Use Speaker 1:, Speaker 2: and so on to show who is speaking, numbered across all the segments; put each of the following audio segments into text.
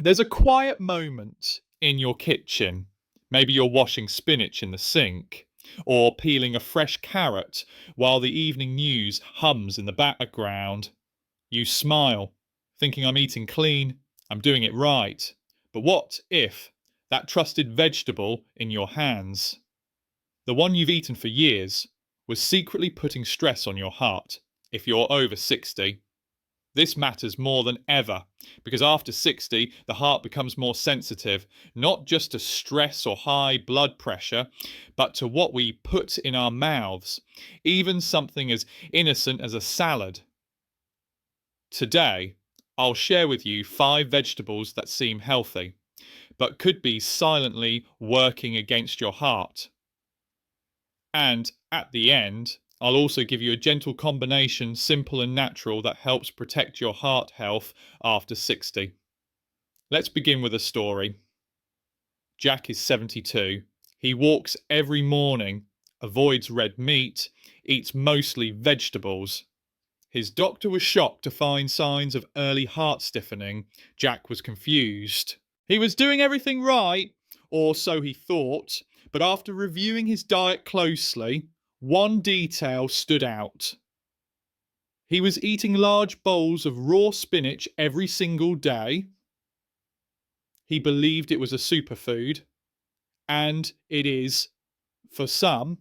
Speaker 1: There's a quiet moment in your kitchen. Maybe you're washing spinach in the sink or peeling a fresh carrot while the evening news hums in the background. You smile, thinking I'm eating clean, I'm doing it right. But what if that trusted vegetable in your hands, the one you've eaten for years, was secretly putting stress on your heart if you're over 60? This matters more than ever because after 60, the heart becomes more sensitive, not just to stress or high blood pressure, but to what we put in our mouths, even something as innocent as a salad. Today, I'll share with you 5 vegetables that seem healthy, but could be silently working against your heart. And at the end, I'll also give you a gentle combination, simple and natural, that helps protect your heart health after 60. Let's begin with a story. Jack is 72. He walks every morning, avoids red meat, eats mostly vegetables. His doctor was shocked to find signs of early heart stiffening. Jack was confused. He was doing everything right, or so he thought, but after reviewing his diet closely, one detail stood out. He was eating large bowls of raw spinach every single day. He believed it was a superfood, and it is for some.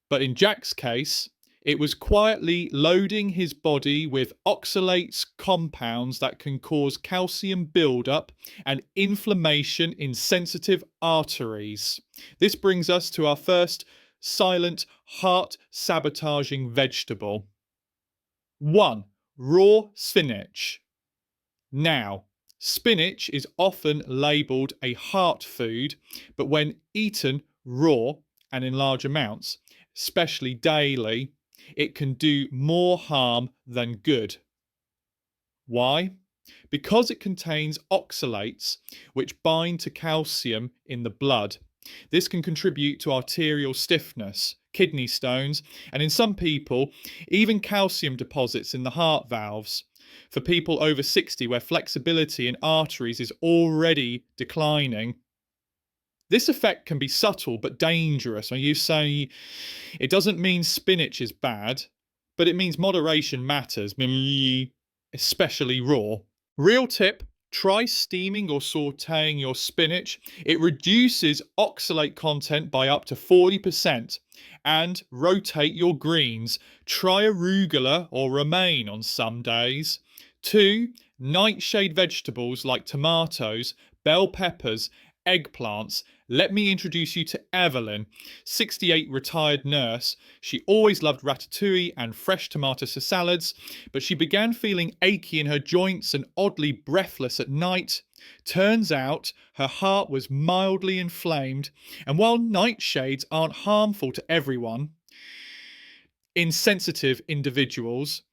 Speaker 1: But in Jack's case, it was quietly loading his body with oxalates compounds that can cause calcium buildup and inflammation in sensitive arteries. This brings us to our first silent heart sabotaging vegetable. 1. Raw spinach. Now, spinach is often labelled a heart food, but when eaten raw and in large amounts, especially daily, it can do more harm than good. Why? Because it contains oxalates which bind to calcium in the blood. This can contribute to arterial stiffness, kidney stones, and in some people, even calcium deposits in the heart valves. For people over 60 where flexibility in arteries is already declining, this effect can be subtle but dangerous. When you say it doesn't mean spinach is bad, but it means moderation matters, especially raw. Real tip: try steaming or sauteing your spinach. It reduces oxalate content by up to 40%. And rotate your greens. Try arugula or romaine on some days. 2. Nightshade vegetables like tomatoes, bell peppers, eggplants. Let me introduce you to Evelyn, 68 retired nurse. She always loved ratatouille and fresh tomato salads, but she began feeling achy in her joints and oddly breathless at night. Turns out her heart was mildly inflamed, and while nightshades aren't harmful to everyone, in sensitive individuals,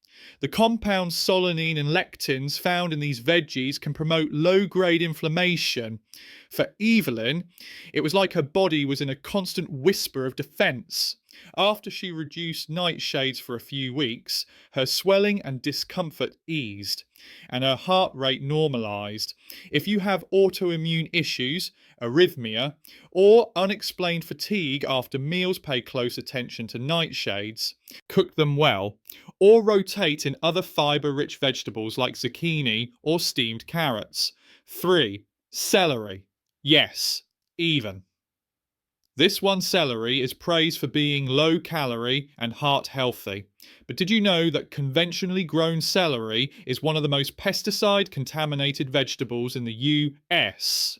Speaker 1: the compounds solanine and lectins found in these veggies can promote low-grade inflammation. For Evelyn, it was like her body was in a constant whisper of defense. After she reduced nightshades for a few weeks, her swelling and discomfort eased, and her heart rate normalized. If you have autoimmune issues, arrhythmia, or unexplained fatigue after meals, pay close attention to nightshades. Cook them well, or rotate in other fibre-rich vegetables like zucchini or steamed carrots. 3. Celery. Yes, even. This one celery is praised for being low calorie and heart healthy. But did you know that conventionally grown celery is one of the most pesticide contaminated vegetables in the US?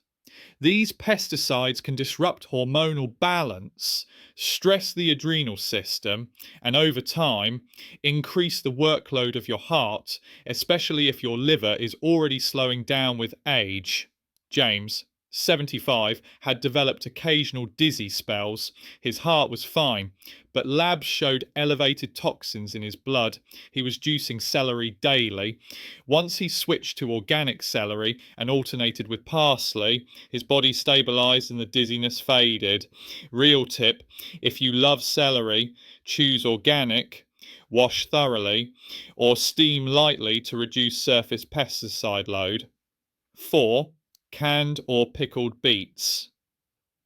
Speaker 1: These pesticides can disrupt hormonal balance, stress the adrenal system, and over time, increase the workload of your heart, especially if your liver is already slowing down with age. James, 75, had developed occasional dizzy spells. His heart was fine, but labs showed elevated toxins in his blood. He was juicing celery daily. Once he switched to organic celery and alternated with parsley, his body stabilized and the dizziness faded. Real tip: if you love celery, choose organic, wash thoroughly, or steam lightly to reduce surface pesticide load. 4. Canned or pickled beets.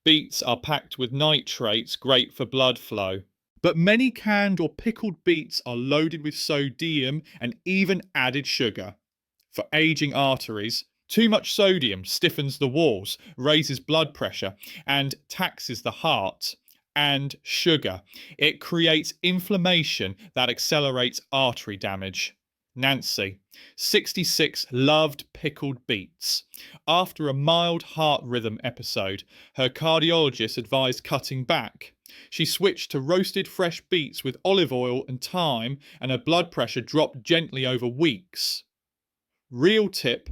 Speaker 1: Beets are packed with nitrates, great for blood flow. But many canned or pickled beets are loaded with sodium and even added sugar. For aging arteries, too much sodium stiffens the walls, raises blood pressure, and taxes the heart. And sugar, it creates inflammation that accelerates artery damage. Nancy, 66, loved pickled beets. After a mild heart rhythm episode, her cardiologist advised cutting back. She switched to roasted fresh beets with olive oil and thyme, and her blood pressure dropped gently over weeks. Real tip: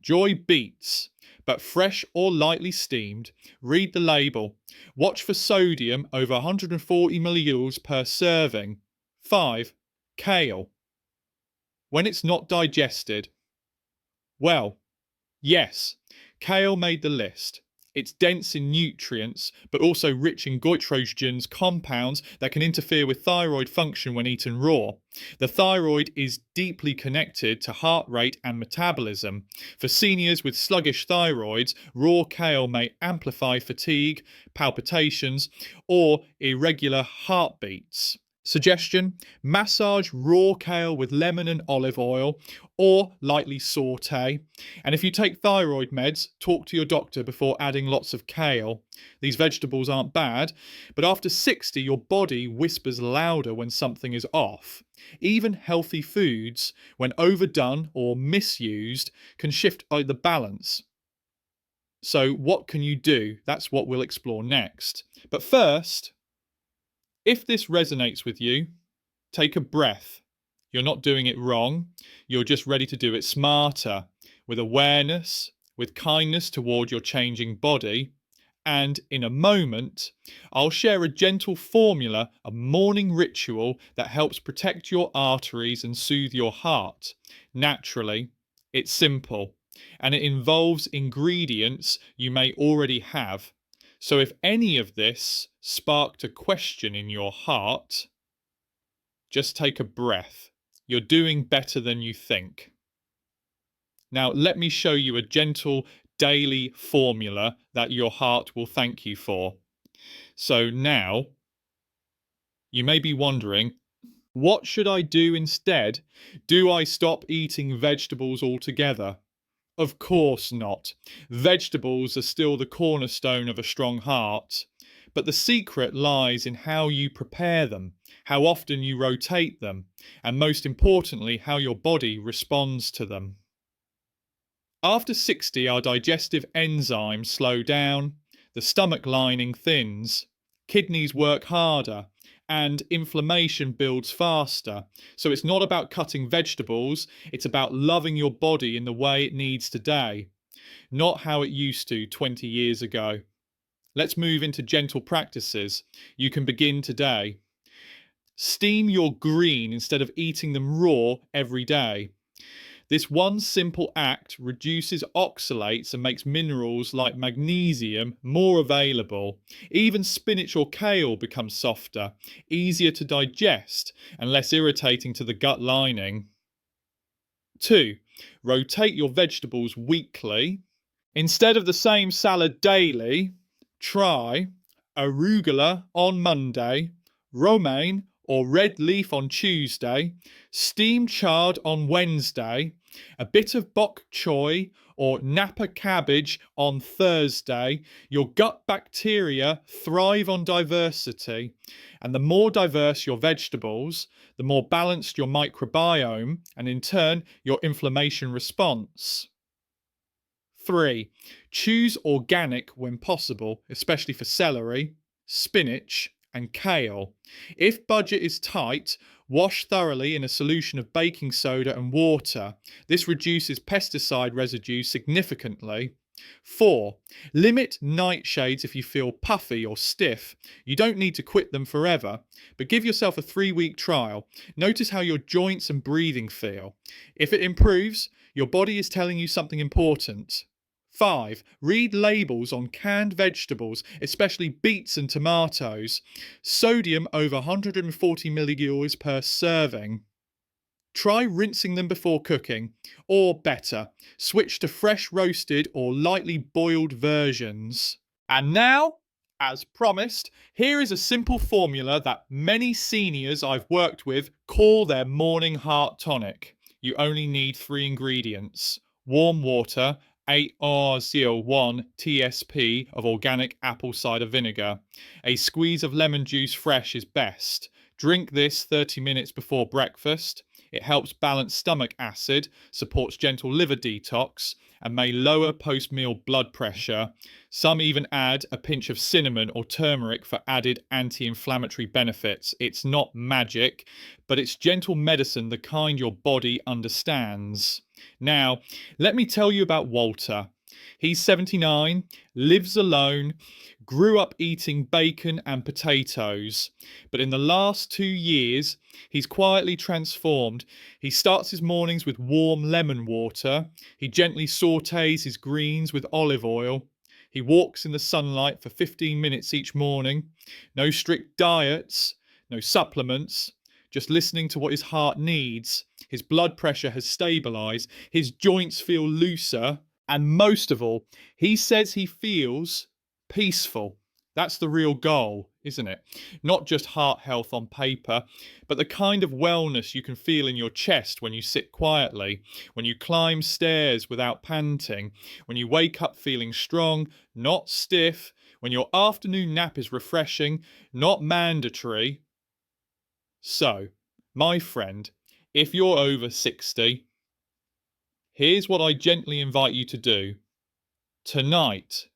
Speaker 1: enjoy beets, but fresh or lightly steamed. Read the label. Watch for sodium over 140 millijoules per serving. 5. Kale. When it's not digested. Well, yes, kale made the list. It's dense in nutrients, but also rich in goitrogens, compounds that can interfere with thyroid function when eaten raw. The thyroid is deeply connected to heart rate and metabolism. For seniors with sluggish thyroids, raw kale may amplify fatigue, palpitations, or irregular heartbeats. Suggestion: massage raw kale with lemon and olive oil, or lightly saute. And if you take thyroid meds, talk to your doctor before adding lots of kale. These vegetables aren't bad, but after 60, your body whispers louder when something is off. Even healthy foods, when overdone or misused, can shift the balance. So what can you do? That's what we'll explore next. But first, if this resonates with you, take a breath. You're not doing it wrong. You're just ready to do it smarter, with awareness, with kindness toward your changing body. And in a moment, I'll share a gentle formula, a morning ritual that helps protect your arteries and soothe your heart. Naturally, it's simple, and it involves ingredients you may already have. So if any of this sparked a question in your heart, just take a breath. You're doing better than you think. Now, let me show you a gentle daily formula that your heart will thank you for. So now, you may be wondering, what should I do instead? Do I stop eating vegetables altogether? Of course not. Vegetables are still the cornerstone of a strong heart. But the secret lies in how you prepare them, how often you rotate them, and most importantly, how your body responds to them. After 60, our digestive enzymes slow down, the stomach lining thins, kidneys work harder, and inflammation builds faster. So it's not about cutting vegetables, it's about loving your body in the way it needs today, not how it used to 20 years ago. Let's move into gentle practices. You can begin today. Steam your green instead of eating them raw every day. This one simple act reduces oxalates and makes minerals like magnesium more available. Even spinach or kale becomes softer, easier to digest, and less irritating to the gut lining. 2. Rotate your vegetables weekly. Instead of the same salad daily, try arugula on Monday, romaine or red leaf on Tuesday, steamed chard on Wednesday, a bit of bok choy or Napa cabbage on Thursday. Your gut bacteria thrive on diversity, and the more diverse your vegetables, the more balanced your microbiome, and in turn, your inflammation response. 3. Choose organic when possible, especially for celery, spinach, and kale. If budget is tight, wash thoroughly in a solution of baking soda and water. This reduces pesticide residue significantly. 4. Limit nightshades if you feel puffy or stiff. You don't need to quit them forever, but give yourself a 3-week trial. Notice how your joints and breathing feel. If it improves, your body is telling you something important. 5. Read labels on canned vegetables, especially beets and tomatoes. Sodium over 140 millijoules per serving. Try rinsing them before cooking, or better, switch to fresh roasted or lightly boiled versions. And now, as promised, here is a simple formula that many seniors I've worked with call their morning heart tonic. You only need 3 ingredients: warm water, 8R01 TSP of organic apple cider vinegar. A squeeze of lemon juice fresh is best. Drink this 30 minutes before breakfast. It helps balance stomach acid, supports gentle liver detox, and may lower post-meal blood pressure. Some even add a pinch of cinnamon or turmeric for added anti-inflammatory benefits. It's not magic, but it's gentle medicine, the kind your body understands. Now, let me tell you about Walter. He's 79, lives alone, grew up eating bacon and potatoes, but in the last 2 years, he's quietly transformed. He starts his mornings with warm lemon water. He gently sautés his greens with olive oil. He walks in the sunlight for 15 minutes each morning. No strict diets, no supplements, just listening to what his heart needs. His blood pressure has stabilized. His joints feel looser. And most of all, he says he feels peaceful. That's the real goal, isn't it? Not just heart health on paper, but the kind of wellness you can feel in your chest when you sit quietly, when you climb stairs without panting, when you wake up feeling strong, not stiff, when your afternoon nap is refreshing, not mandatory. So, my friend, if you're over 60, here's what I gently invite you to do. Tonight,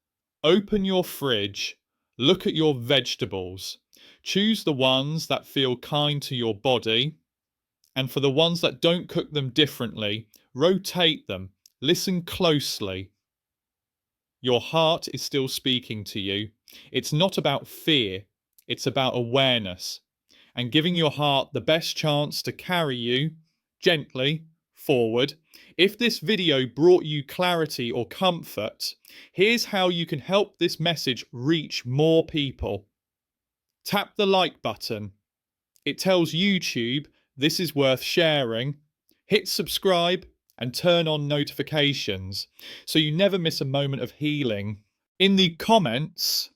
Speaker 1: open your fridge, look at your vegetables, choose the ones that feel kind to your body, and for the ones that don't cook them differently, rotate them, listen closely. Your heart is still speaking to you. It's not about fear, it's about awareness, and giving your heart the best chance to carry you gently forward. If this video brought you clarity or comfort, here's how you can help this message reach more people. Tap the like button. It tells YouTube this is worth sharing. Hit subscribe and turn on notifications so you never miss a moment of healing. In the comments,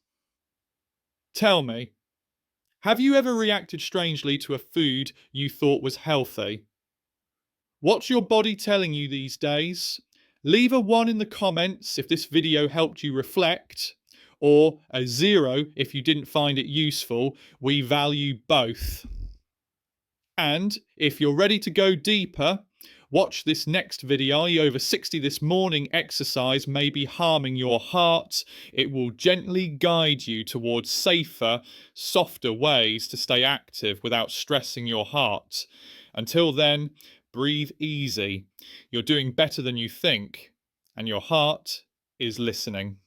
Speaker 1: tell me, have you ever reacted strangely to a food you thought was healthy? What's your body telling you these days? Leave a 1 in the comments if this video helped you reflect, or a 0 if you didn't find it useful. We value both. And if you're ready to go deeper, watch this next video. Over 60 this morning exercise may be harming your heart. It will gently guide you towards safer, softer ways to stay active without stressing your heart. Until then, breathe easy. You're doing better than you think, and your heart is listening.